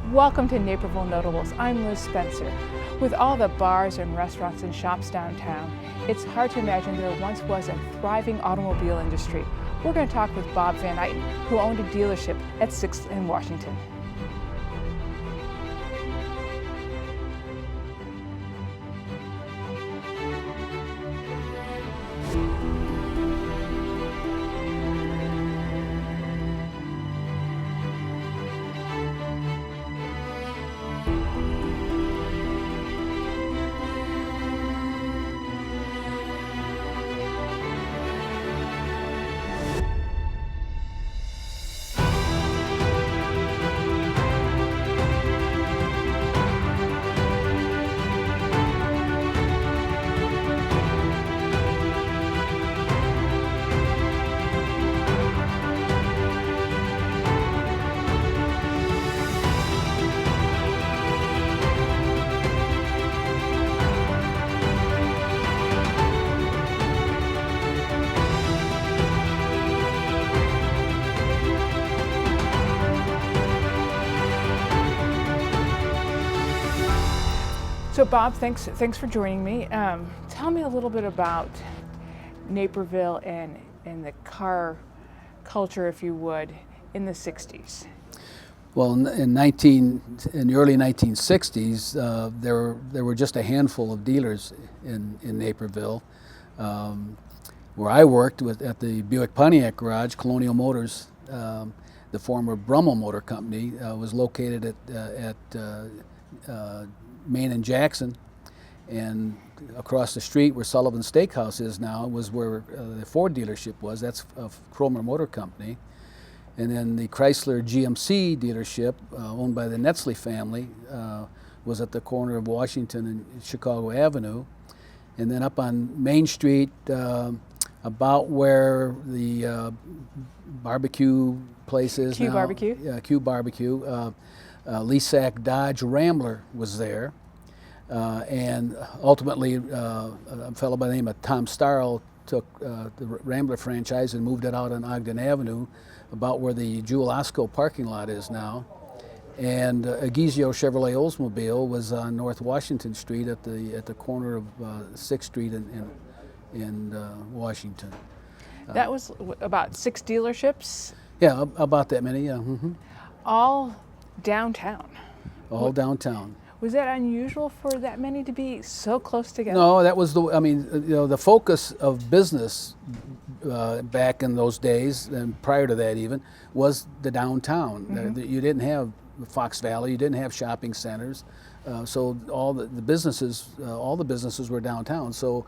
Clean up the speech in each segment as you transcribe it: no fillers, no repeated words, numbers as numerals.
Welcome to Naperville Notables. I'm Liz Spencer. With all the bars and restaurants and shops downtown, it's hard to imagine there once was a thriving automobile industry. We're going to talk with Bob Van Iten, who owned a dealership at 6th and Washington. So Bob, thanks for joining me. Tell me a little bit about Naperville and the car culture, if you would, in the 60s. Well, in the early 1960s, there were just a handful of dealers in Naperville. Where I worked at the Buick Pontiac garage, Colonial Motors, the former Brummel Motor Company, was located at Main and Jackson, and across the street where Sullivan Steakhouse is now was where the Ford dealership was. That's a Cromer Motor Company. And then the Chrysler GMC dealership, owned by the Netzley family, was at the corner of Washington and Chicago Avenue. And then up on Main Street, about where the barbecue place is Q now. Barbecue? Yeah, Q Barbecue. Leasac Dodge Rambler was there. And ultimately, a fellow by the name of Tom Starl took the Rambler franchise and moved it out on Ogden Avenue, about where the Jewel Osco parking lot is now. And Agizio Chevrolet Oldsmobile was on North Washington Street at the corner of 6th Street in Washington. That was about 6 dealerships? Yeah, about that many, yeah. Mm-hmm. All downtown? All downtown. Was that unusual for that many to be so close together? No, that was the focus of business back in those days, and prior to that even, was the downtown. Mm-hmm. You didn't have Fox Valley, you didn't have shopping centers, so all the businesses were downtown. So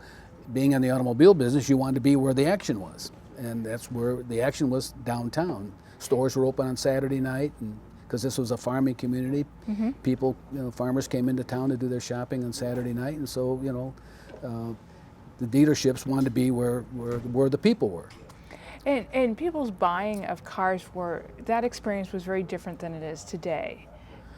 being in the automobile business, you wanted to be where the action was, and that's where the action was, downtown. Stores were open on Saturday night, and because this was a farming community, Mm-hmm. people, farmers came into town to do their shopping on Saturday night, and so the dealerships wanted to be where the people were. And people's buying of cars that experience was very different than it is today.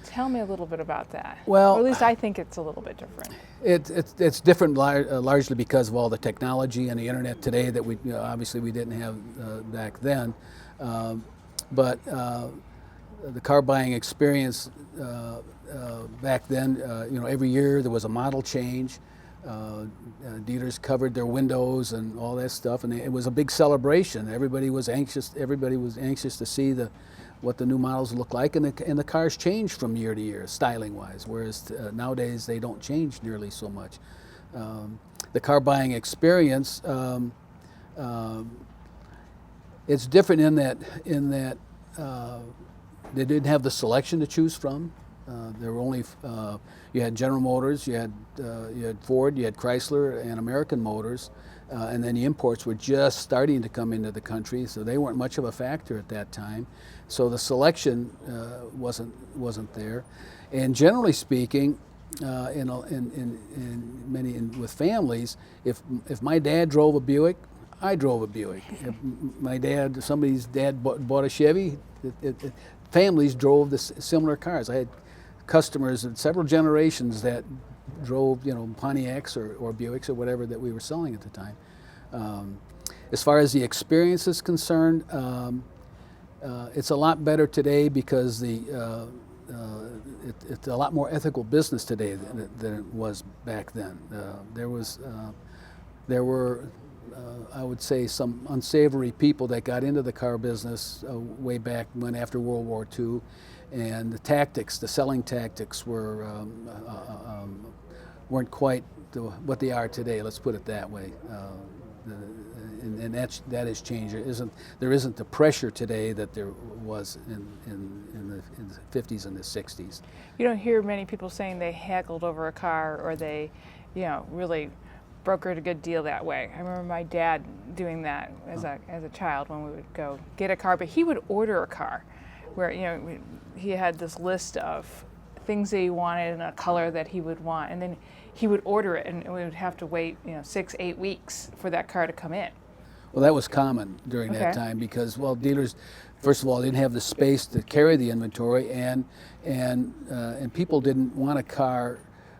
Tell me a little bit about that. Well, or at least I think it's a little bit different. It's different largely because of all the technology and the internet today that we obviously we didn't have back then, but. The car buying experience back then, every year there was a model change. Dealers covered their windows and all that stuff, and it was a big celebration. Everybody was anxious to see what the new models look like, and the cars change from year to year, styling-wise. Whereas nowadays they don't change nearly so much. The car buying experience, it's different in that. They didn't have the selection to choose from. There were only you had General Motors, you had Ford, you had Chrysler, and American Motors, and then the imports were just starting to come into the country, so they weren't much of a factor at that time. So the selection wasn't there, and generally speaking, with families, if my dad drove a Buick, I drove a Buick. If somebody's dad bought a Chevy, families drove similar cars. I had customers in several generations that drove, Pontiacs or Buicks or whatever that we were selling at the time. As far as the experience is concerned, it's a lot better today because it's a lot more ethical business today than it was back then. There were I would say some unsavory people that got into the car business way back when, after World War II, and the selling tactics weren't quite what they are today. Let's put it that way. And that has changed. There isn't the pressure today that there was in the 50s and the 60s. You don't hear many people saying they haggled over a car, or they, really brokered a good deal that way. I remember my dad doing that as a child when we would go get a car, but he would order a car, where he had this list of things that he wanted in a color that he would want, and then he would order it, and we would have to wait 6-8 weeks for that car to come in. Well, that was common during that time because, dealers, first of all, didn't have the space to carry the inventory, and people didn't want a car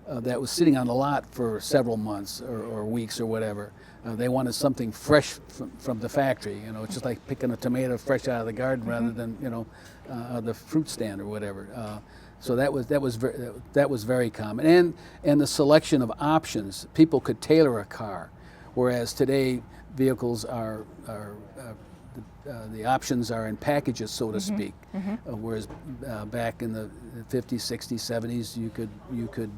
that was sitting on the lot for several months or weeks or whatever. They wanted something fresh from the factory. It's just like picking a tomato fresh out of the garden rather than the fruit stand or whatever. So that was very common, and the selection of options. People could tailor a car, whereas today vehicles are the options are in packages, so to speak. Whereas back in the 50s, 60s, 70s, you could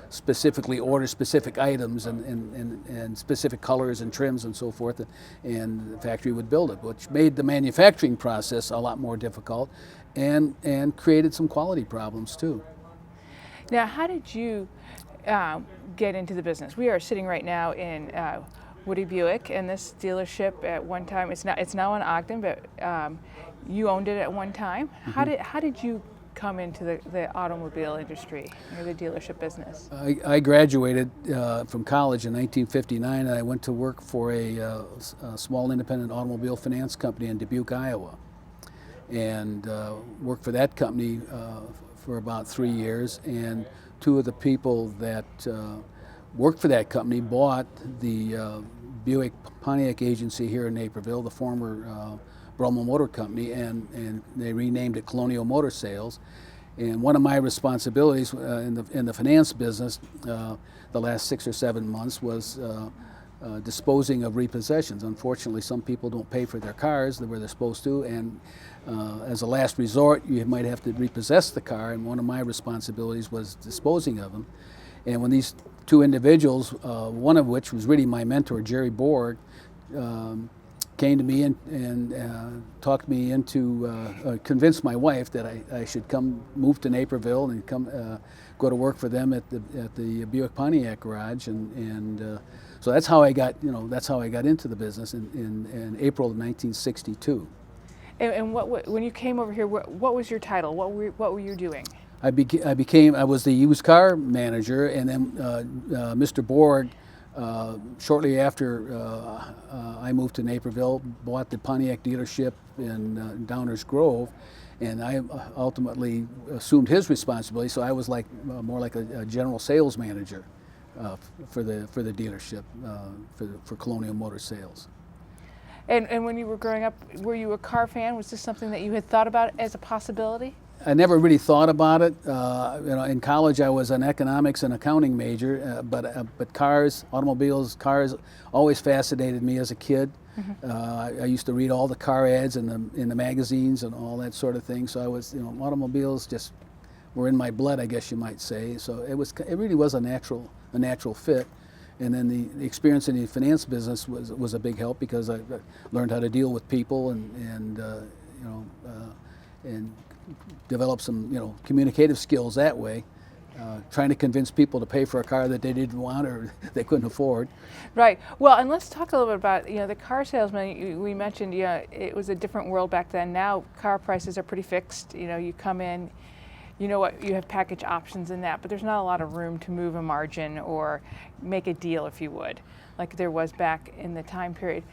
specifically order specific items and specific colors and trims and so forth, and the factory would build it, which made the manufacturing process a lot more difficult, and created some quality problems too. Now, how did you get into the business? We are sitting right now in Woody Buick, and this dealership at one time, it's now in Ogden, but you owned it at one time. How did you come into the automobile industry or the dealership business? I graduated from college in 1959, and I went to work for a small independent automobile finance company in Dubuque, Iowa, and worked for that company for about 3 years. And two of the people that worked for that company bought the Buick Pontiac agency here in Naperville, the former Brumel Motor Company, and they renamed it Colonial Motor Sales. And one of my responsibilities in the finance business the last 6 or 7 months was disposing of repossessions. Unfortunately, some people don't pay for their cars the way they're supposed to, and as a last resort, you might have to repossess the car, and one of my responsibilities was disposing of them. And when these two individuals, one of which was really my mentor, Jerry Borg, came to me and talked me into, convinced my wife that I should move to Naperville and go to work for them at the Buick Pontiac garage, and so that's how I got into the business in April of 1962. And when you came over here, what was your title? What were you doing? I was the used car manager, and then Mr. Borg, shortly after I moved to Naperville, bought the Pontiac dealership in Downers Grove, and I ultimately assumed his responsibility. So I was more like a general sales manager for the dealership for Colonial Motor Sales. And when you were growing up, were you a car fan? Was this something that you had thought about as a possibility? I never really thought about it. In college, I was an economics and accounting major, but automobiles, cars, always fascinated me as a kid. I used to read all the car ads in the magazines and all that sort of thing. So I was, automobiles just were in my blood, I guess you might say. So it really was a natural fit. And then the experience in the finance business was a big help, because I learned how to deal with people and develop some communicative skills that way, trying to convince people to pay for a car that they didn't want or they couldn't afford. Right. Well, and let's talk a little bit about the car salesman. We mentioned it was a different world back then. Now car prices are pretty fixed. You come in, you have package options in that, but there's not a lot of room to move a margin or make a deal, if you would, like there was back in the time period.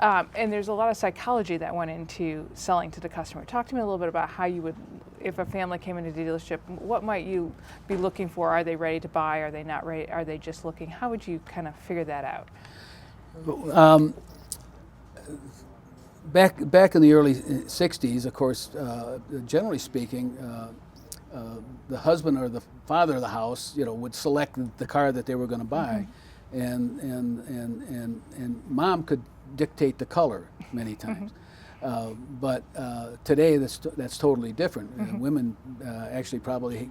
And there's a lot of psychology that went into selling to the customer. Talk to me a little bit about how you would, if a family came into the dealership, what might you be looking for? Are they ready to buy? Are they not ready? Are they just looking? How would you kind of figure that out? Back in the early 60s, of course, generally speaking, the husband or the father of the house, would select the car that they were going to buy, and mom could dictate the color many times. But today that's totally different. Women actually probably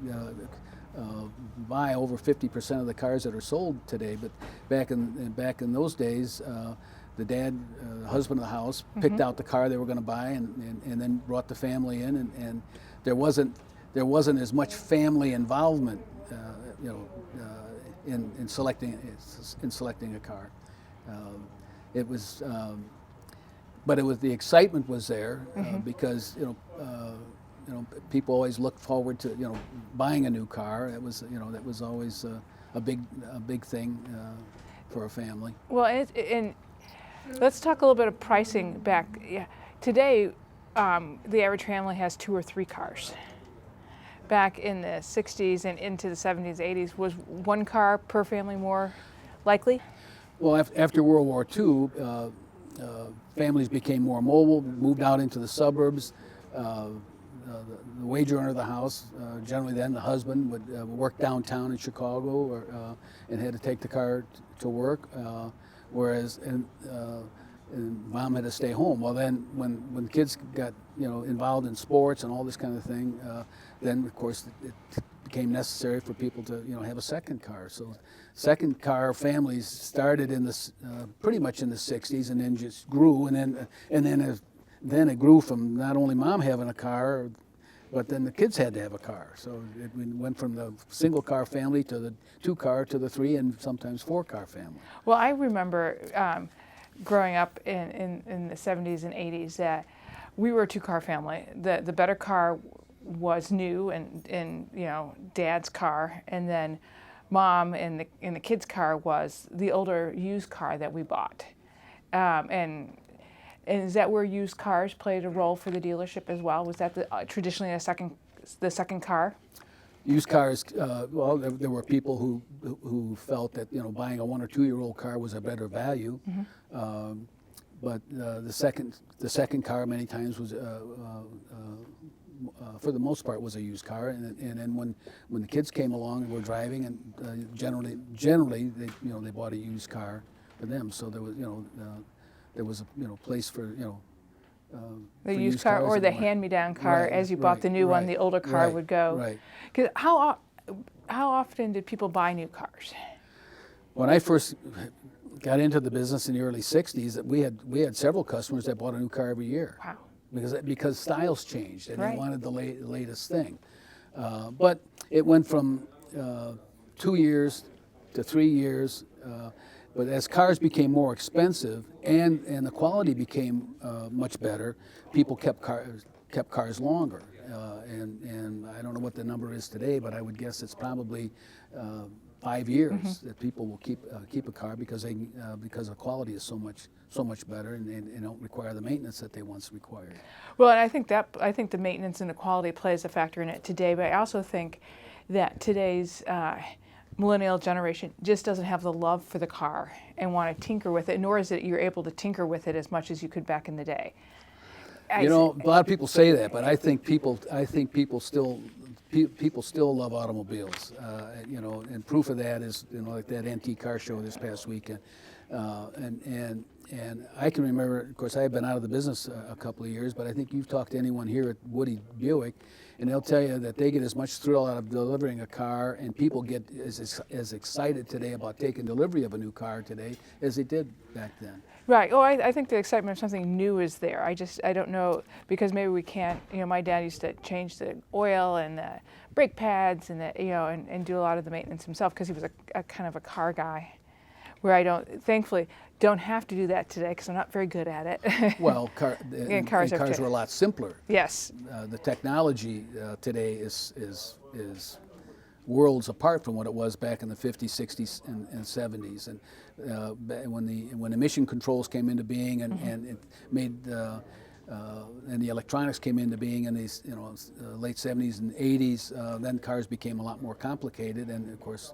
buy over 50% of the cars that are sold today. But back in those days, the dad, husband of the house, picked out the car they were going to buy, and then brought the family in, and there wasn't as much family involvement, in selecting a car. It was. But the excitement was there because people always looked forward to buying a new car. That was always a big thing for a family. Well, and let's talk a little bit of pricing back. Yeah. Today, the average family has 2 or 3 cars. Back in the 60s and into the 70s, 80s, was 1 car per family more likely? Well, after World War II, families became more mobile, moved out into the suburbs. The wage earner of the house, generally then the husband, would work downtown in Chicago, and had to take the car to work, whereas and mom had to stay home. Well, then when kids got involved in sports and all this kind of thing, then of course it became necessary for people to have a second car. So second car families started in this pretty much in the 60s, and then just grew, and then it grew from not only mom having a car, but then the kids had to have a car. So it went from the single car family to the 2 car to the 3 and sometimes 4 car family. Well, I remember growing up in the 70s and 80s that we were a 2 car family. The better car was new and dad's car, and then mom and the kids' car was the older used car that we bought. And is that where used cars played a role for the dealership as well? Was that traditionally the second car? Used cars, well, there were people who felt that buying a 1 or 2 year old car was a better value, but the second car many times was for the most part was a used car, and then when the kids came along and were driving, and generally they bought a used car for them. So there was a place for the used car or the hand-me-down car. Right, as you bought the new one, the older car would go. Right. 'Cause how often did people buy new cars? When I first got into the business in the early 60s, we had several customers that bought a new car every year. Wow. Because styles changed and Right. they wanted the latest thing. But it went from 2 years to 3 years. But as cars became more expensive and the quality became much better, people kept cars longer. And I don't know what the number is today, but I would guess it's probably 5 years that people will keep a car because the quality is so much better, and they don't require the maintenance that they once required. Well, and I think the maintenance and the quality plays a factor in it today. But I also think that today's millennial generation just doesn't have the love for the car and want to tinker with it, nor is it you're able to tinker with it as much as you could back in the day. A lot of people say that, but I think people still love automobiles. And proof of that is like that antique car show this past weekend, and I can remember. Of course, I have been out of the business a couple of years, but I think you've talked to anyone here at Woody Buick, and they'll tell you that they get as much thrill out of delivering a car, and people get as excited today about taking delivery of a new car today as they did back then. Right. Oh, I think the excitement of something new is there. I don't know, because maybe we can't. My dad used to change the oil and the brake pads and and do a lot of the maintenance himself because he was a kind of a car guy, where I thankfully don't have to do that today because I'm not very good at it. Well, cars were a lot simpler. Yes. The technology today is worlds apart from what it was back in the 50s, 60s, and 70s. And when emission controls came into being and it made and the electronics came into being in these late 70s and 80s, then cars became a lot more complicated, and of course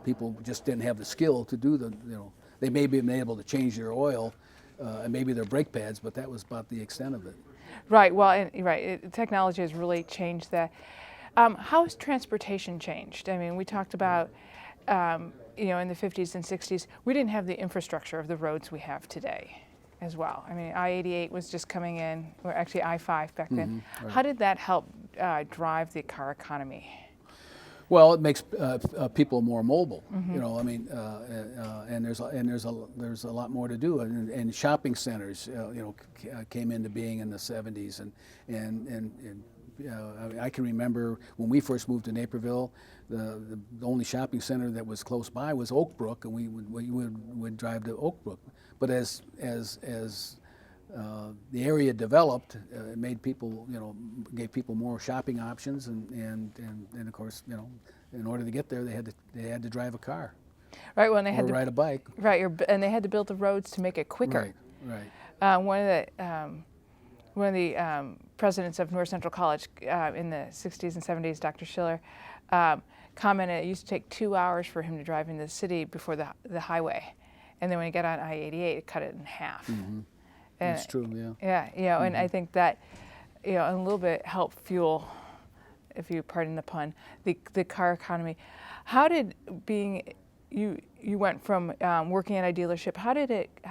people just didn't have the skill to do they may be able to change their oil and maybe their brake pads, but that was about the extent of it. Right. Well, technology has really changed that. How has transportation changed? I mean, we talked about, in the 50s and 60s, we didn't have the infrastructure of the roads we have today as well. I mean, I-88 was just coming in, or actually I-5 back then. Right. How did that help drive the car economy? Well, it makes people more mobile. Mm-hmm. I mean, and there's a lot more to do. And shopping centers, came into being in the 70s, and I can remember when we first moved to Naperville, the only shopping center that was close by was Oak Brook, and we would drive to Oak Brook. But as the area developed, it made people, gave people more shopping options, and of course, in order to get there, they had to drive a car, right? Well, and they or had to ride a bike, right? And they had to build the roads to make it quicker. Right. One of the presidents of North Central College in the 60s and 70s, Dr. Schiller, commented it used to take 2 hours for him to drive into the city before the highway, and then when he got on I-88, it cut it in half. Mm-hmm. That's true, yeah. Yeah, and I think that, a little bit helped fuel, if you pardon the pun, the car economy. How did you went from working at a dealership? How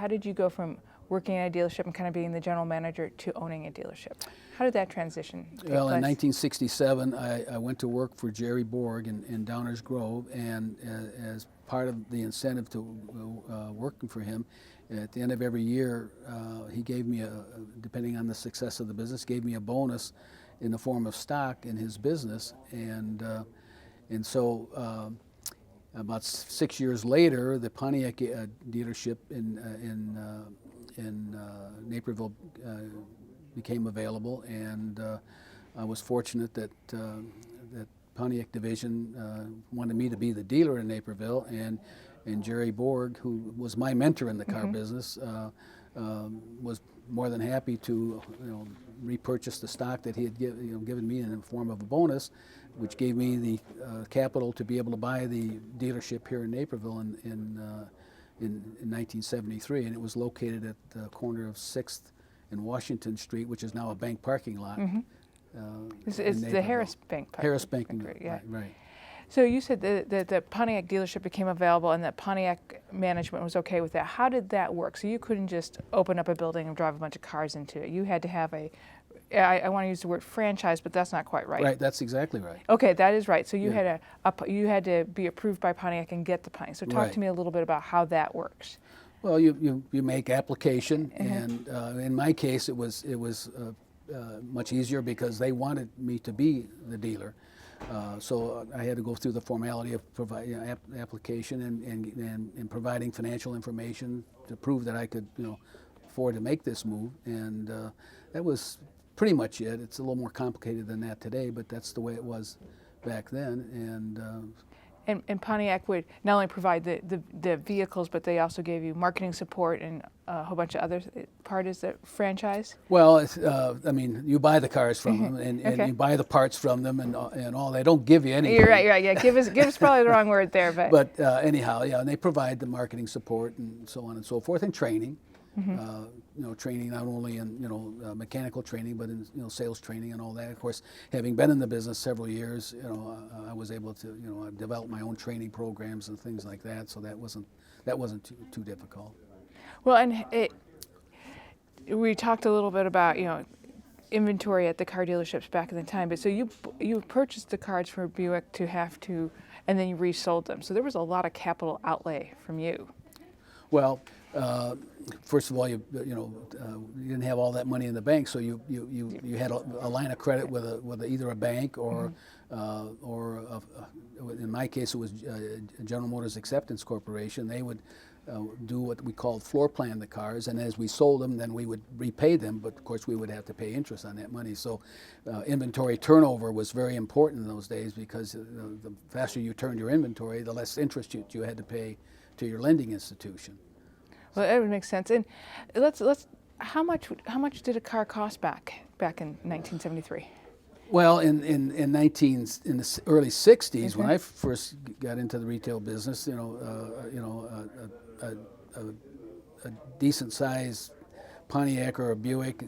did you go from working at a dealership and kind of being the general manager to owning a dealership? How did that transition take place? Well, in 1967, I went to work for Jerry Borg in Downers Grove, and as part of the incentive to working for him, at the end of every year, he gave me depending on the success of the business, gave me a bonus in the form of stock in his business, and so about 6 years later, the Pontiac dealership in Naperville became available, and I was fortunate that Pontiac division wanted me to be the dealer in Naperville, and Jerry Borg, who was my mentor in the car Mm-hmm. business, was more than happy to repurchase the stock that he had given me in the form of a bonus, which gave me the capital to be able to buy the dealership here in Naperville in 1973, and it was located at the corner of 6th and Washington Street, which is now a bank parking lot. Mm-hmm. It's the Harris Bank. Harris Bank, yeah. Right. So you said that the Pontiac dealership became available and that Pontiac management was okay with that. How did that work? So you couldn't just open up a building and drive a bunch of cars into it. You had to have I want to use the word franchise, but that's not quite right. Right, that's exactly right. Okay, that is right. So you had to be approved by Pontiac and get the Pontiac. So talk to me a little bit about how that works. Well, you make application, Mm-hmm. and in my case, it was much easier because they wanted me to be the dealer. So I had to go through the formality of application and providing financial information to prove that I could afford to make this move, and that was pretty much it. It's a little more complicated than that today, but that's the way it was back then. And Pontiac would not only provide the vehicles, but they also gave you marketing support and a whole bunch of other part is the franchise? Well, I mean, you buy the cars from them, and Okay. you buy the parts from them, and all. They don't give you anything. You're right. Yeah, give us probably the wrong word there, but. But anyhow, and they provide the marketing support and so on and so forth, and training. Mm-hmm. Training not only in mechanical training, but in sales training and all that. Of course, having been in the business several years, I was able to develop my own training programs and things like that. So that wasn't too difficult. Well, and we talked a little bit about inventory at the car dealerships back in the time, but so you purchased the cars for Buick and then you resold them. So there was a lot of capital outlay from you. Well, first of all, you didn't have all that money in the bank, so you had a line of credit with either a bank or in my case it was General Motors Acceptance Corporation. They would do what we called floor plan the cars, and as we sold them, then we would repay them, but of course we would have to pay interest on that money. So inventory turnover was very important in those days because the faster you turned your inventory, the less interest you had to pay to your lending institution. Well, that would make sense. And how much did a car cost back in 1973? Well, in the early '60s, when I first got into the retail business, a decent sized Pontiac or a Buick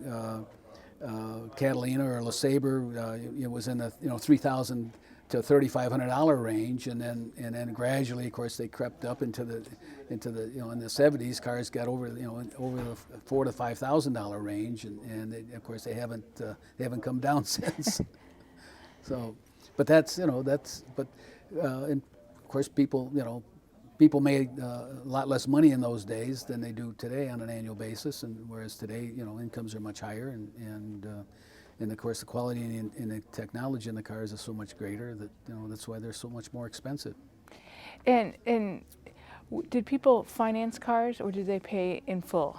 Catalina or LeSabre, it was in the $3,000 to $3,500 range, and then gradually, of course, they crept up into the in the 70s, cars got over the $4,000 to $5,000 range, and they, of course they haven't come down since. So, but and of course people made a lot less money in those days than they do today on an annual basis, and whereas today incomes are much higher, and of course the quality and the technology in the cars is so much greater that that's why they're so much more expensive. And did people finance cars, or did they pay in full?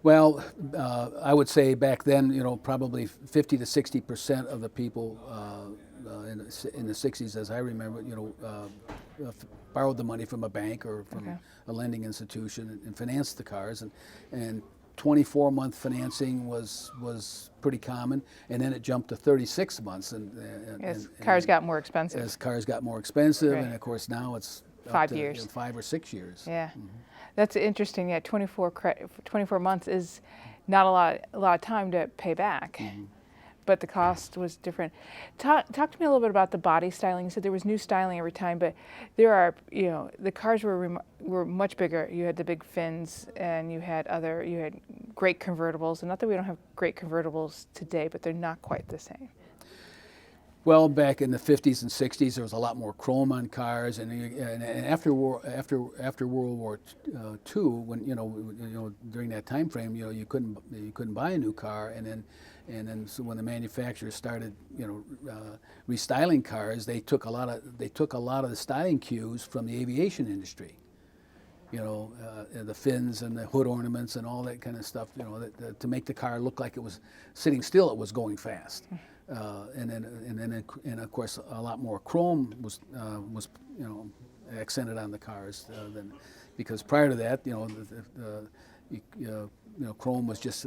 Well, I would say back then, probably 50 to 60% of the people in the 60s, as I remember, borrowed the money from a bank or from a lending institution and financed the cars, and 24-month financing was pretty common, and then it jumped to 36 months. As cars got more expensive. As cars got more expensive, Right. and of course now it's 5 years. 5 or 6 years. Yeah, Mm-hmm. That's interesting. Yeah, 24 months is not a lot of time to pay back. Mm-hmm. But the cost was different. Talk to me a little bit about the body styling. You said there was new styling every time, but there are, the cars were much bigger. You had the big fins, and you had great convertibles. And not that we don't have great convertibles today, but they're not quite the same. Well, back in the 50s and 60s, there was a lot more chrome on cars, and after World War II, when during that time frame, you couldn't buy a new car, and then so when the manufacturers started restyling cars, they took a lot of the styling cues from the aviation industry. The fins and the hood ornaments and all that kind of stuff, to make the car look like it was sitting still, it was going fast. And of course a lot more chrome was accented on the cars because prior to that, chrome was just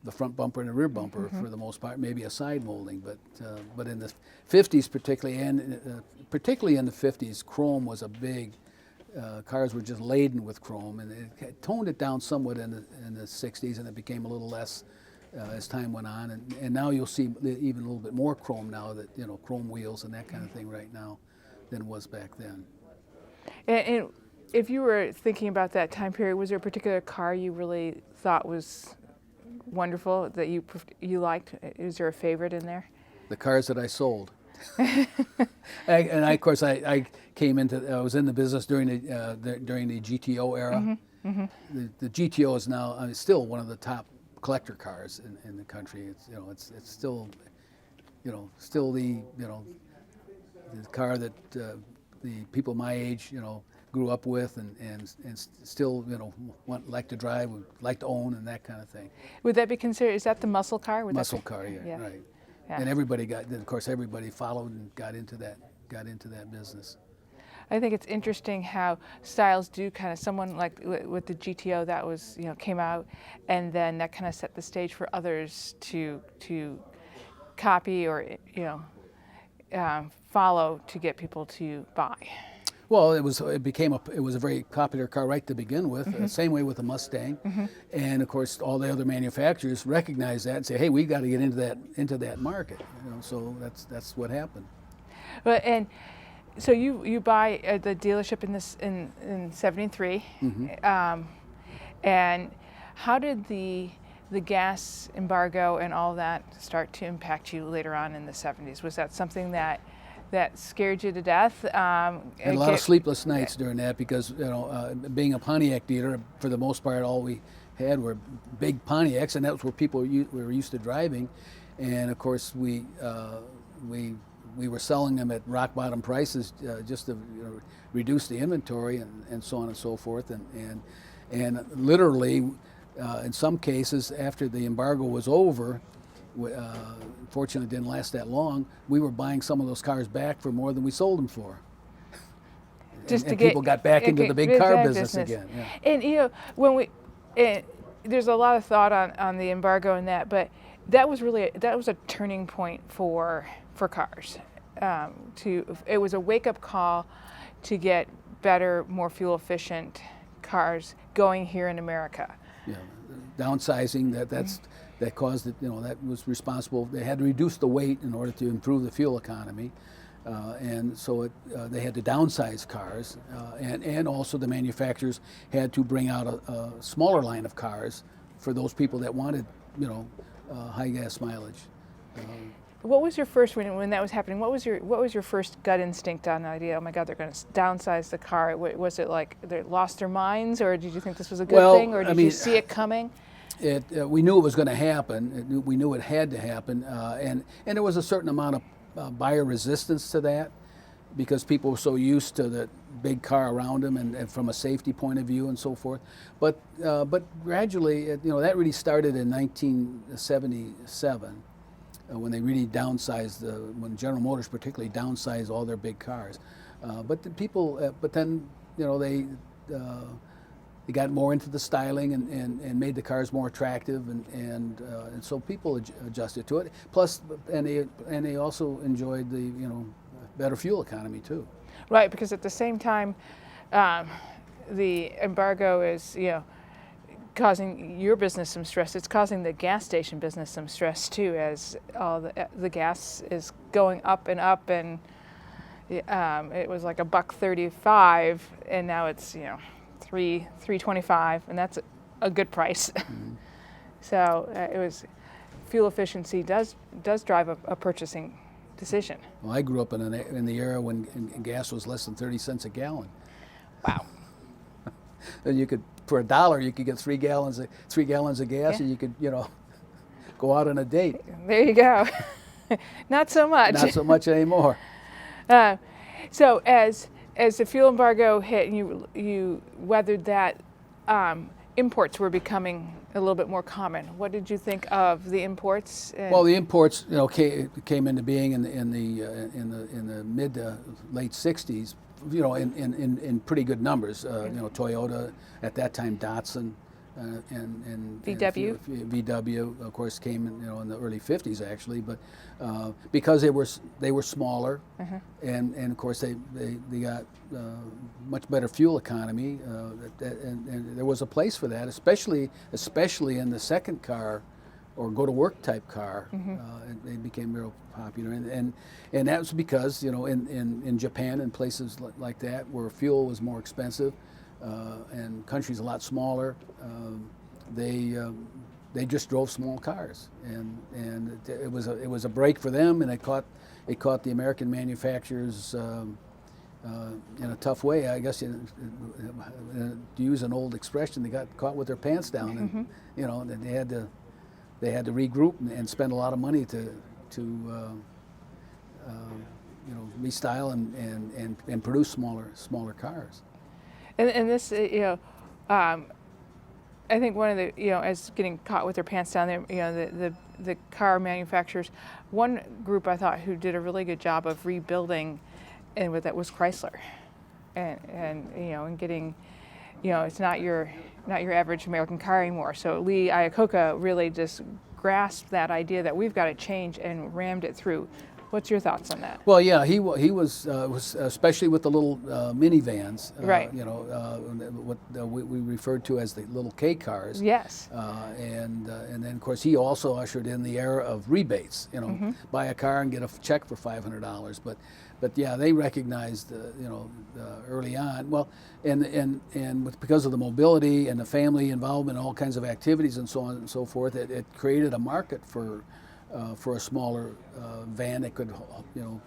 the front bumper and the rear bumper for the most part, maybe a side molding, but in the 50s particularly, and particularly in the 50s, chrome was a big. Cars were just laden with chrome, and it toned it down somewhat in the 60s, and it became a little less as time went on, and now you'll see even a little bit more chrome now, that chrome wheels and that kind of thing right now than was back then. And if you were thinking about that time period, was there a particular car you really thought was wonderful that you liked? Is there a favorite in there? The cars that I sold. Of course, I came I was in the business during the GTO era. Mm-hmm. Mm-hmm. The GTO is now still one of the top collector cars in the country. It's still the car that the people my age grew up with and still like to drive, would like to own, and that kind of thing. Would that be considered? Is that the muscle car? Muscle car, yeah, right. Yeah. And everybody followed and got into that business. I think it's interesting how styles do kind of, someone like with the GTO that was, came out, and then that kind of set the stage for others to copy or, follow to get people to buy. Well, it was a very popular car right to begin with. Mm-hmm. Same way with the Mustang, mm-hmm. And of course all the other manufacturers recognized that and say, hey, we've got to get into that market. So that's what happened. But and so you buy at the dealership in '73, Mm-hmm. And how did the gas embargo and all that start to impact you later on in the '70s? Was that something that scared you to death? And a lot of sleepless nights during that because being a Pontiac dealer, for the most part, all we had were big Pontiacs, and that's where people were used to driving. And of course, we were selling them at rock bottom prices just to reduce the inventory and so on and so forth. And literally, in some cases, after the embargo was over, fortunately it didn't last that long, we were buying some of those cars back for more than we sold them for. Just and people got back into the big car business again. Yeah. And there's a lot of thought on the embargo and that, but that was a turning point for cars. It was a wake-up call to get better, more fuel-efficient cars going here in America. Yeah. downsizing that caused it. That was responsible. They had to reduce the weight in order to improve the fuel economy, and so they had to downsize cars, and also the manufacturers had to bring out a smaller line of cars for those people that wanted high gas mileage. What was your first, when that was happening, what was your first gut instinct on the idea, oh my God, they're going to downsize the car? Was it like they lost their minds, or did you think this was a good thing, or did you see it coming? We knew it was going to happen. We knew it had to happen, and there was a certain amount of buyer resistance to that, because people were so used to the big car around them, and from a safety point of view and so forth. But gradually, that really started in 1977. When they really downsized, when General Motors particularly downsized all their big cars, but then they got more into the styling and made the cars more attractive, and so people adjusted to it. Plus, and they also enjoyed the better fuel economy too. Right, because at the same time, the embargo is causing your business some stress. It's causing the gas station business some stress too, as all the gas is going up and up, and it was like $1.35, and now it's $3.25, and that's a good price. Mm-hmm. So it was fuel efficiency does drive a purchasing decision. Well, I grew up in the era when gas was less than 30 cents a gallon. Wow. And you could, for $1, you could get 3 gallons of gas, and you could go out on a date. There you go. Not so much. Not so much anymore. So as the fuel embargo hit and you weathered that, imports were becoming a little bit more common. What did you think of the imports? Well, the imports came into being in the mid to late '60s. In pretty good numbers. Toyota at that time, Datsun, and VW. VW, of course, came in the early '50s actually, but because they were smaller, and of course they got much better fuel economy, and there was a place for that, especially in the second car or go to work type car. They became real popular, and that was because in Japan and places like that where fuel was more expensive, and countries a lot smaller, they just drove small cars, and it was a break for them, and it caught the American manufacturers in a tough way, I guess. To use an old expression, they got caught with their pants down, and they had to regroup and spend a lot of money to restyle and produce smaller cars. And this, I think one of the, as getting caught with their pants down, the car manufacturers, one group I thought who did a really good job of rebuilding, and with that was Chrysler, and getting, it's not your average American car anymore. So Lee Iacocca really just grasped that idea that we've got to change and rammed it through. What's your thoughts on that? Well, yeah, he was especially with the little minivans, right? What we referred to as the little K cars. Yes. And then of course he also ushered in the era of rebates. Buy a car and get a check for $500. But yeah, they recognized early on. Well, and because of the mobility and the family involvement, and all kinds of activities and so on and so forth, it created a market for a smaller van that could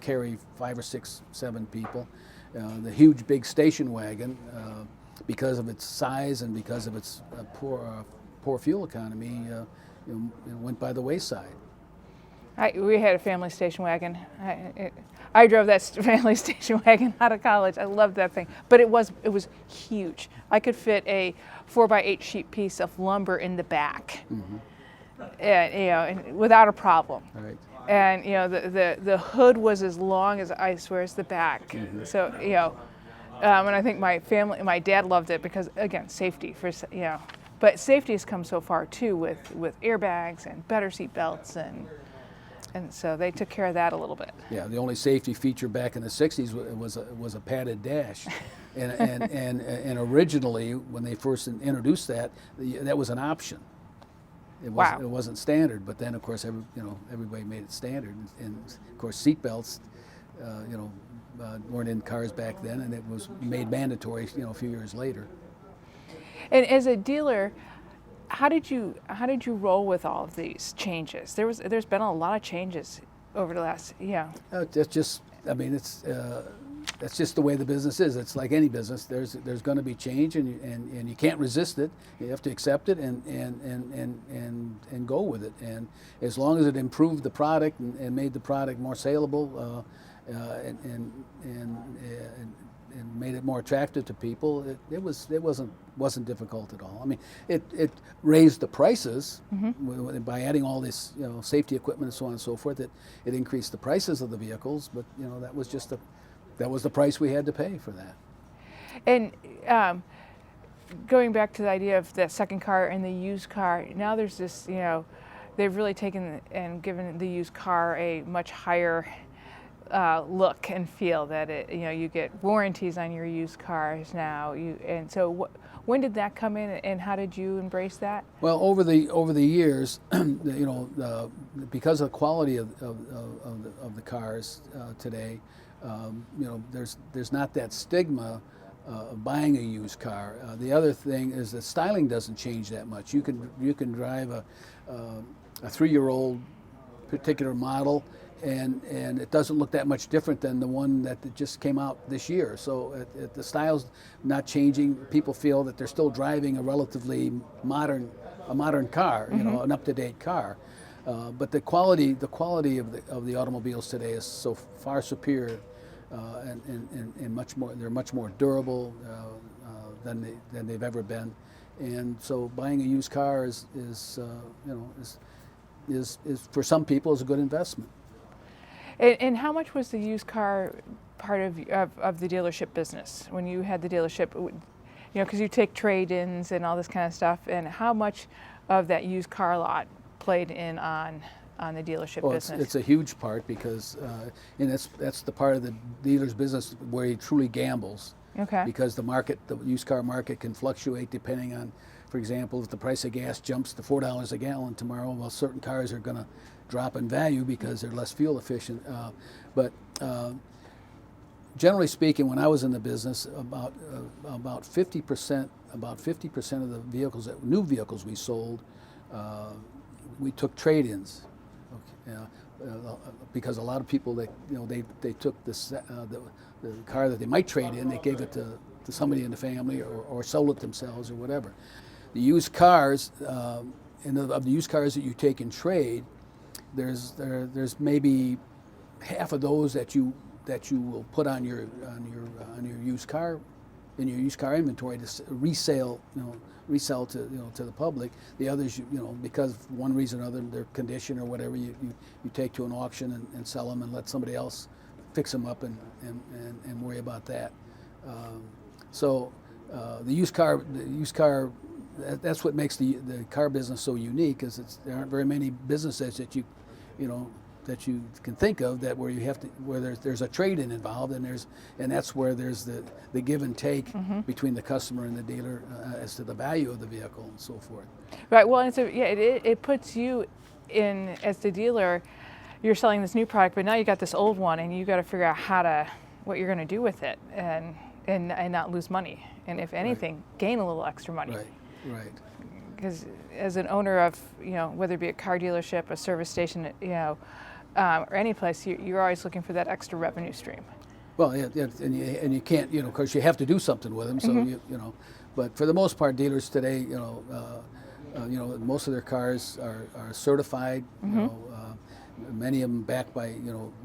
carry 5 or 6, 7 people. The huge big station wagon, because of its size and because of its poor fuel economy, went by the wayside. We had a family station wagon. I drove that family station wagon out of college. I loved that thing, but it was huge. I could fit a 4x8 sheet piece of lumber in the back. And without a problem. Right. And the hood was as long as the back. So and I think my dad loved it because, again, safety but safety has come so far too with airbags and better seat belts, and so they took care of that a little bit. Yeah, the only safety feature back in the '60s was a padded dash, and originally when they first introduced that was an option. Wow. It wasn't standard, but then of course everybody made it standard, and of course seatbelts, weren't in cars back then, and it was made mandatory, a few years later. And as a dealer, how did you roll with all of these changes? There's been a lot of changes over the last, yeah. That's just, I mean, that's just the way the business is. It's like any business. There's going to be change, and you can't resist it. You have to accept it and go with it. And as long as it improved the product and made the product more saleable, and made it more attractive to people, it wasn't difficult at all. I mean, it raised the prices by adding all this safety equipment and so on and so forth. It increased the prices of the vehicles, but that was the price we had to pay for that. And going back to the idea of the second car and the used car, now there's this, they've really taken and given the used car a much higher look and feel. That you get warranties on your used cars now. So when did that come in, and how did you embrace that? Well, over the years, because of the quality of the cars today, there's not that stigma of buying a used car. The other thing is that styling doesn't change that much. You can drive a 3-year-old particular model, and it doesn't look that much different than the one that just came out this year. So the style's not changing. People feel that they're still driving a relatively modern car, an up-to-date car. But the quality of the automobiles today is so far superior, and much more. They're much more durable than they've ever been, and so buying a used car is for some people is a good investment. And how much was the used car part of the dealership business when you had the dealership? Because you take trade-ins and all this kind of stuff, and how much of that used car lot played in on the dealership business? It's a huge part, because and that's the part of the dealer's business where he truly gambles. Okay. Because the used car market can fluctuate depending on, for example, if the price of gas jumps to $4 a gallon tomorrow, well, certain cars are going to drop in value because they're less fuel efficient. But generally speaking, when I was in the business, about 50% of the new vehicles we sold, we took trade-ins. Okay. Because a lot of people they took the car that they might trade in, they gave it to somebody in the family, or sold it themselves, or whatever. The used cars, of the used cars that you take in trade, there's maybe half of those that you will put on your used car, in your used car inventory, to resell to the public. The others, because of one reason or another, their condition or whatever, you take to an auction and sell them, and let somebody else fix them up and worry about that. So the used car, that's what makes the car business so unique, is there aren't very many businesses that you can think of where there's a trade-in involved, and that's where there's the give and take between the customer and the dealer as to the value of the vehicle and so forth. Right. Well, and so it puts you in, as the dealer, you're selling this new product, but now you got this old one, and you got to figure out what you're going to do with it, and not lose money, and if anything, gain a little extra money. Right. Because as an owner of, whether it be a car dealership, a service station, or any place, you're always looking for that extra revenue stream. Well, yeah, and you can't, of course, you have to do something with them. So but for the most part, dealers today, most of their cars are certified. Many of them backed by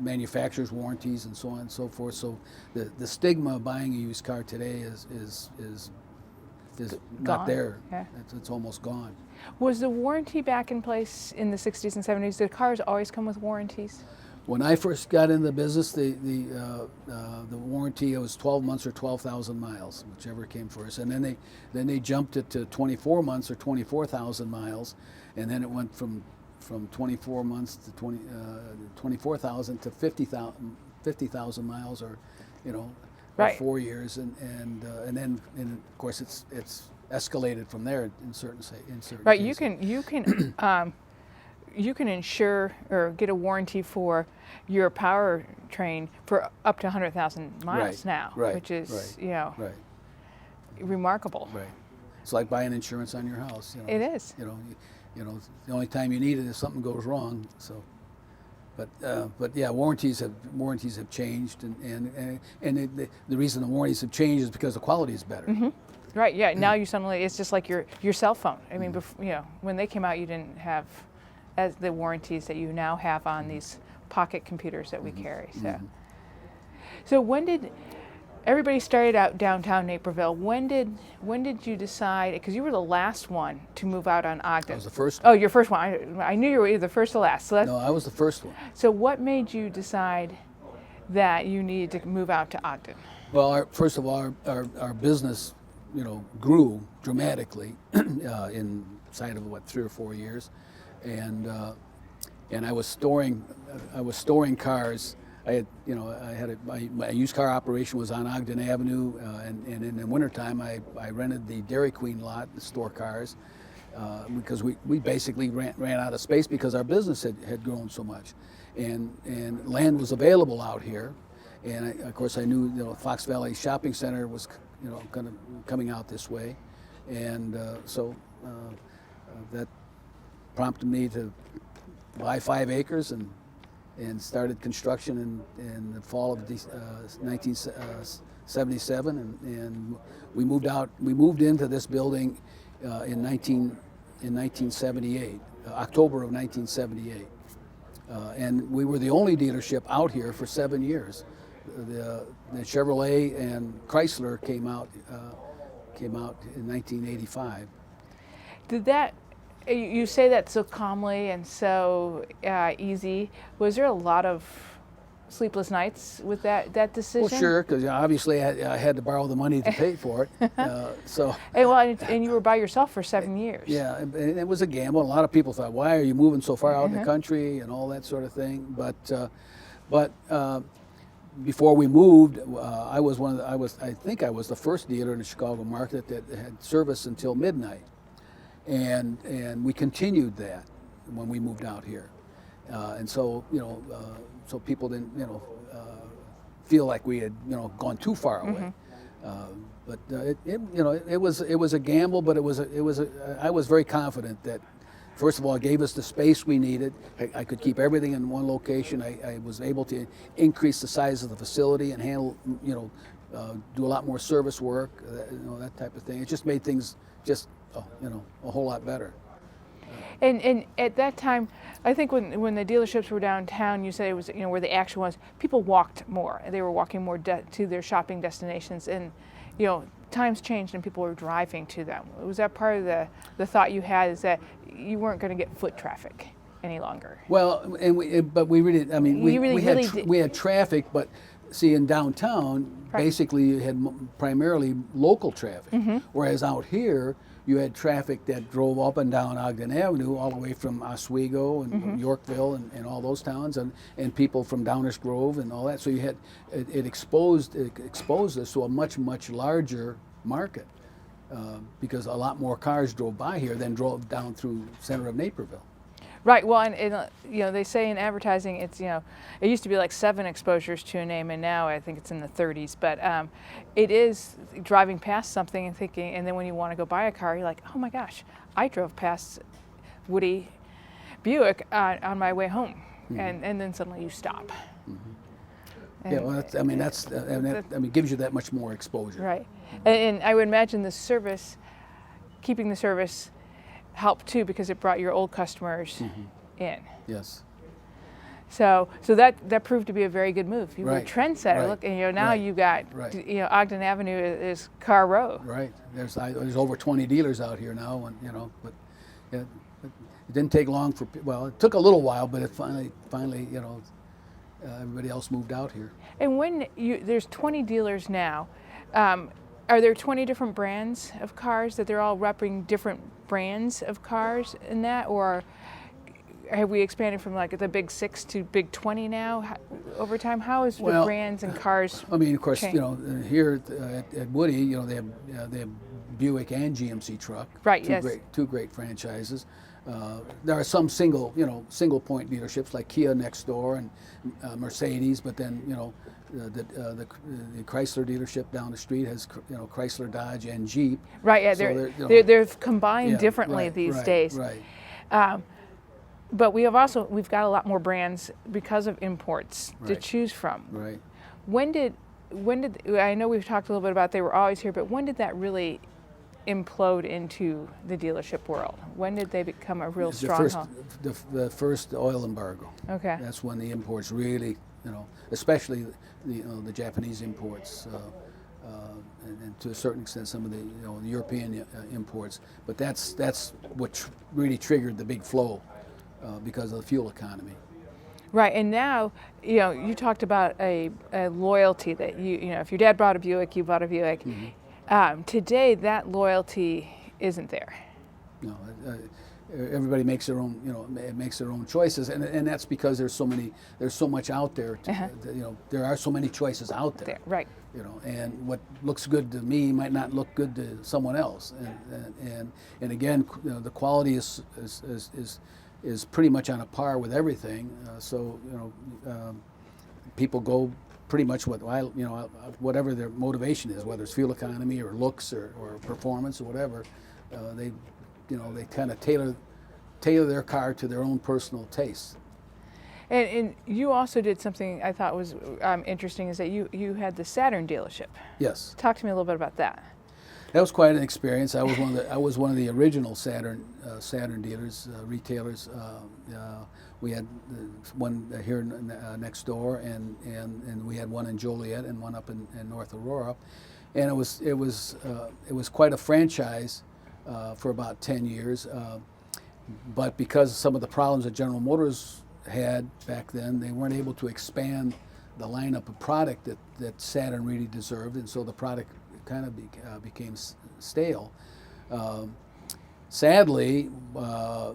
manufacturers' warranties and so on and so forth. So the stigma of buying a used car today is not there. Yeah. It's almost gone. Was the warranty back in place in the 60s and 70s? Did cars always come with warranties? When I first got in the business, the warranty was 12 months or 12,000 miles, whichever came first, and then they jumped it to 24 months or 24,000 miles, and then it went from 24 months to 24,000 to 50,000 miles, or right. 4 years, and then of course it's escalated from there in certain Right. cases. You can insure or get a warranty for your powertrain for up to 100,000 miles Right, now, right, which is Right. remarkable. Right. It's like buying insurance on your house. It is. The only time you need it is something goes wrong. So, but yeah, warranties have changed, and the reason the warranties have changed is because the quality is better. Mm-hmm. Right. Yeah. Now you suddenly, it's just like your cell phone. I mean, when they came out, you didn't have as the warranties that you now have on these pocket computers that we carry. So when did everybody started out downtown Naperville? When did you decide? Because you were the last one to move out on Ogden. I was the first. Oh, your first one. I knew you were either the first or last. So No, I was the first one. So what made you decide that you needed to move out to Ogden? Well, first of all, our business, grew dramatically inside of 3 or 4 years, and I was storing cars. My used car operation was on Ogden Avenue, and in the wintertime I rented the Dairy Queen lot to store cars, because we basically ran out of space because our business had grown so much, and land was available out here, and of course I knew Fox Valley Shopping Center was coming out this way, and so that prompted me to buy 5 acres and started construction in the fall of 1977, and we moved into this building in 1978, October of 1978, and we were the only dealership out here for 7 years. The Chevrolet and Chrysler came out in 1985. Did that? You say that so calmly and so easy. Was there a lot of sleepless nights with that decision? Well, sure, because obviously I had to borrow the money to pay for it. And you were by yourself for 7 years. Yeah, and it was a gamble. A lot of people thought, "Why are you moving so far out in the country?" and all that sort of thing. But before we moved, I think I was the first dealer in the Chicago market that had service until midnight. And we continued that when we moved out here, and so so people didn't feel like we had gone too far away. But it was a gamble, but I was very confident that, first of all, it gave us the space we needed. I could keep everything in one location. I was able to increase the size of the facility and handle do a lot more service work, that type of thing. It just made things just a whole lot better. And at that time, I think when the dealerships were downtown, you said it was where the action was. People walked more. They were walking more to their shopping destinations, and times changed and people were driving to them. Was that part of the thought you had, is that you weren't going to get foot traffic any longer? Well, but we really, I mean, we had traffic, but see, in downtown, basically you had primarily local traffic, whereas out here you had traffic that drove up and down Ogden Avenue all the way from Oswego and Yorkville and all those towns, and people from Downers Grove and all that. So you had it exposed us to a much larger market, because a lot more cars drove by here than drove down through center of Naperville. Right. Well, and they say in advertising, it's it used to be like 7 exposures to a name, and now I think it's in the 30s. But it is driving past something and thinking, and then when you want to go buy a car, you're like, oh my gosh, I drove past Woody Buick on my way home, and then suddenly you stop. Yeah, well, that gives you that much more exposure. Right, and I would imagine keeping the service helped too, because it brought your old customers in. Yes. So that proved to be a very good move. You were a trendsetter. Right. Look, and now you got Ogden Avenue is car row. Right. There's over 20 dealers out here now, and but it didn't take long it took a little while, but it finally everybody else moved out here. And when there's 20 dealers now, are there 20 different brands of cars that they're all repping different brands of cars in that, or have we expanded from like the big 6 to big 20 now over time? How is the brands and cars? I mean, of course, changed? Here at Woody, they have Buick and GMC truck. Right. Two Yes. two great franchises. There are some single point dealerships like Kia next door and Mercedes, but then the Chrysler dealership down the street has Chrysler, Dodge, and Jeep. Right. Yeah. So They're combined differently these days. Right. But we've got a lot more brands because of imports to choose from. Right. When did I know we've talked a little bit about they were always here, but when did that really implode into the dealership world? When did they become a real stronghold? The first oil embargo. Okay. That's when the imports really, especially the Japanese imports, and to a certain extent some of the the European imports. But that's what really triggered the big flow because of the fuel economy. Right, and now, you talked about a loyalty that if your dad bought a Buick, you bought a Buick. Mm-hmm. Today, that loyalty isn't there. No, everybody makes their own, makes their own choices, and that's because there's so much out there. There are so many choices out there. Right. And what looks good to me might not look good to someone else. And again, the quality is pretty much on a par with everything. So people go pretty much whatever their motivation is, whether it's fuel economy or looks or performance or whatever. They kind of tailor their car to their own personal taste. And you also did something I thought was interesting, is that you had the Saturn dealership. Yes. Talk to me a little bit about that. That was quite an experience. I was one of the original Saturn dealers, retailers. We had one here next door, and we had one in Joliet and one up in North Aurora, and it was quite a franchise for about 10 years. But because of some of the problems that General Motors had back then, they weren't able to expand the lineup of product that Saturn really deserved, and so the product kind of became stale. Sadly, a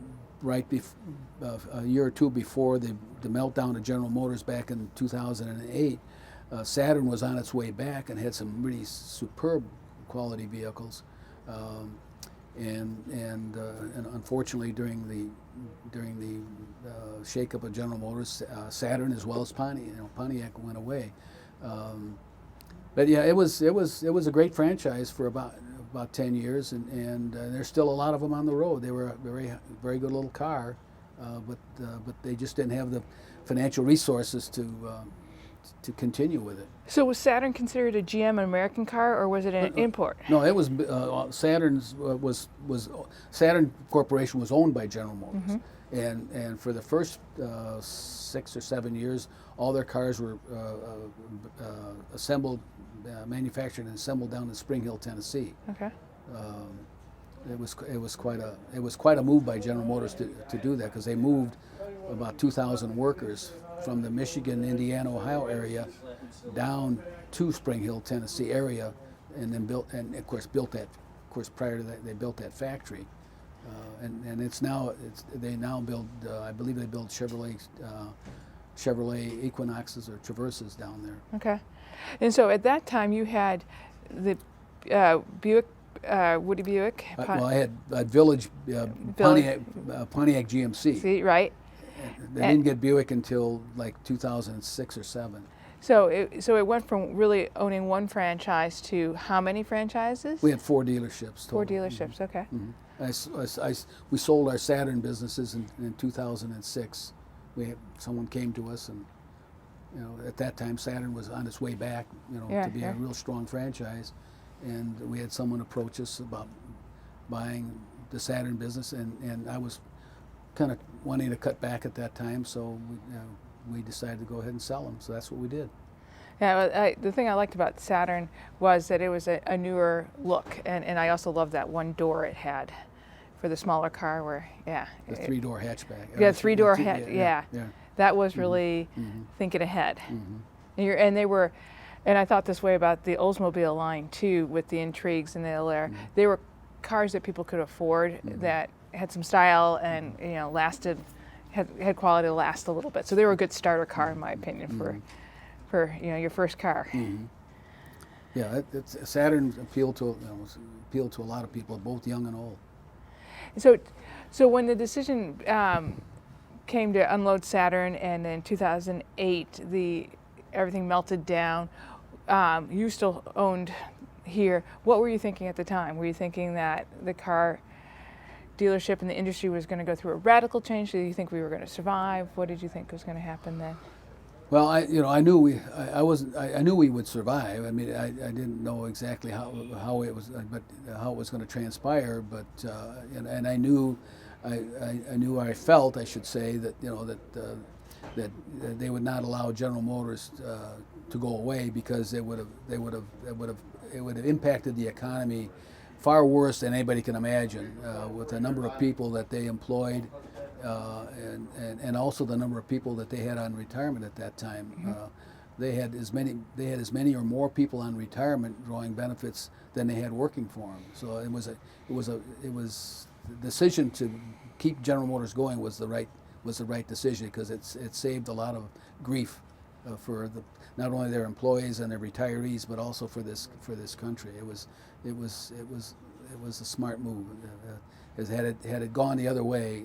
year or two before the meltdown of General Motors back in 2008, Saturn was on its way back and had some really superb quality vehicles. And unfortunately, during the shakeup of General Motors, Saturn as well as Pontiac went away. But yeah, it was a great franchise for about 10 years, and there's still a lot of them on the road. They were a very good little car, but they just didn't have the financial resources to continue with it. So was Saturn considered a GM, an American car, or was it an import? No, it was Saturn Corporation was owned by General Motors, and for the first 6 or 7 years, all their cars were assembled, manufactured and assembled down in Spring Hill, Tennessee. Okay. It was quite a move by General Motors to do that, because they moved about 2,000 workers from the Michigan, Indiana, Ohio area down to Spring Hill, Tennessee area, and then prior to that they built that factory, and they now build I believe they build Chevrolet Equinoxes or Traverses down there. Okay. And so at that time you had the Buick, Woody Buick. Well, I had Village Pontiac GMC. See, right. They didn't get Buick until like 2006 or 7. So it went from really owning one franchise to how many franchises? We had 4 dealerships total. 4 dealerships, okay. We sold our Saturn businesses in 2006. Someone came to us, and at that time Saturn was on its way back, to be a real strong franchise, and we had someone approach us about buying the Saturn business, and I was kind of wanting to cut back at that time, so we decided to go ahead and sell them. So that's what we did. Yeah, the thing I liked about Saturn was that it was a newer look, and I also loved that one door it had for the smaller car, where the 3-door hatchback. Yeah, 3-door hatch. Yeah. That was really thinking ahead. And they were, and I thought this way about the Oldsmobile line too, with the intrigues and the Alaire. They were cars that people could afford, that had some style and lasted, had quality to last a little bit. So they were a good starter car, in my opinion, for your first car. Yeah, Saturn appealed to a lot of people, both young and old. So when the decision came to unload Saturn, and in 2008 everything melted down, you still owned here. What were you thinking at the time? Were you thinking that the car dealership and the industry was going to go through a radical change? Did you think we were going to survive? What did you think was going to happen then? Well, I knew I knew we would survive. I mean, I didn't know exactly how it was, but how it was going to transpire. But and I knew, I felt, I should say, that that they would not allow General Motors to go away, because it would have impacted the economy far worse than anybody can imagine, with the number of people that they employed. And also the number of people that they had on retirement at that time. They had as many or more people on retirement drawing benefits than they had working for them. So it was the decision to keep General Motors going was the right decision, because it saved a lot of grief for not only their employees and their retirees, but also for this country. It was a smart move. Had it gone the other way,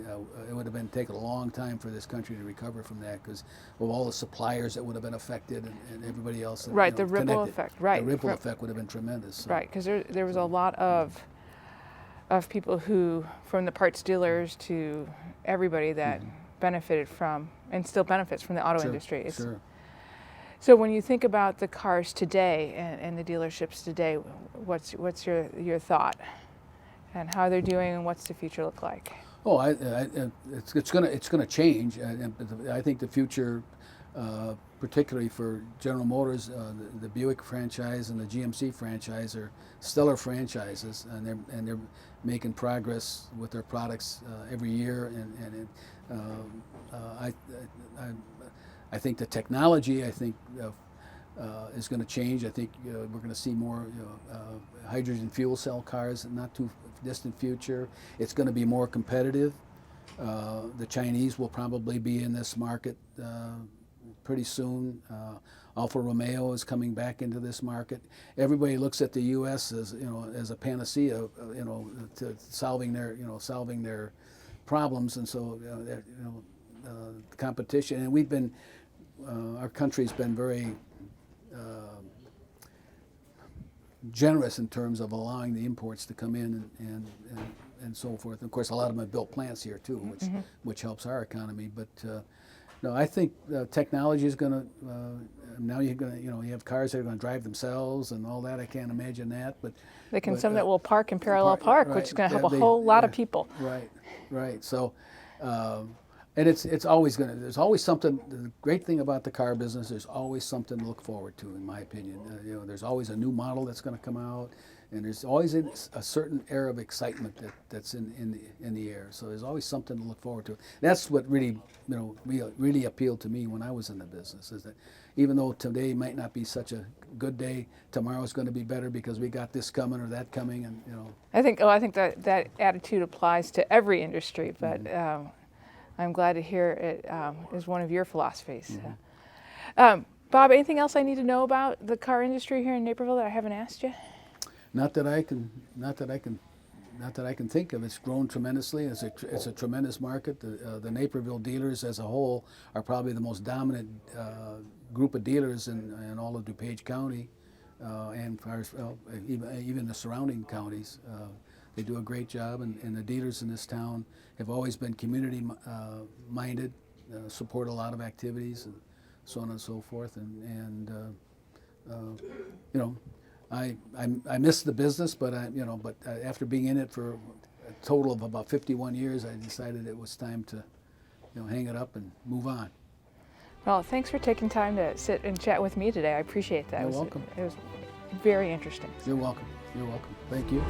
it would have taken a long time for this country to recover from that, because of all the suppliers that would have been affected, and everybody else. That, right, the ripple effect. Right, the ripple effect would have been tremendous. So. Right, because there was a lot of people who, from the parts dealers to everybody, that benefited from, and still benefits from, the auto industry. Sure. So when you think about the cars today and the dealerships today, what's your thought? And how they're doing, and what's the future look like? Oh, it's gonna change. I think the future, particularly for General Motors, the Buick franchise and the GMC franchise are stellar franchises, and they're making progress with their products every year. I think the technology, is going to change. I think we're going to see more hydrogen fuel cell cars in not too distant future. It's going to be more competitive. The Chinese will probably be in this market pretty soon. Alfa Romeo is coming back into this market. Everybody looks at the U.S. as a panacea, to solving their problems, and so competition. And our country's been very generous in terms of allowing the imports to come in and so forth. And of course, a lot of them have built plants here too, which helps our economy. But no, I think technology is going to. Now you have cars that are going to drive themselves and all that. I can't imagine that, but some that will park in parallel park, right, which is going to help a whole lot of people. Right. So. And it's always going to. There's always something. The great thing about the car business, there's always something to look forward to, in my opinion. There's always a new model that's going to come out, and there's always a certain air of excitement that's in the air. So there's always something to look forward to. That's what really really appealed to me when I was in the business, is that even though today might not be such a good day, tomorrow's going to be better because we got this coming or that coming, and I think that attitude applies to every industry, but. I'm glad to hear it is one of your philosophies. Bob, anything else I need to know about the car industry here in Naperville that I haven't asked you? Not that I can think of. It's grown tremendously. It's a tremendous market. The Naperville dealers as a whole are probably the most dominant group of dealers in all of DuPage County, and even the surrounding counties. They do a great job, and the dealers in this town have always been community-minded, support a lot of activities, and so on and so forth. I miss the business, but after being in it for a total of about 51 years, I decided it was time to hang it up and move on. Well, thanks for taking time to sit and chat with me today. I appreciate that. You're welcome. It was very interesting. You're welcome. You're welcome. Thank you.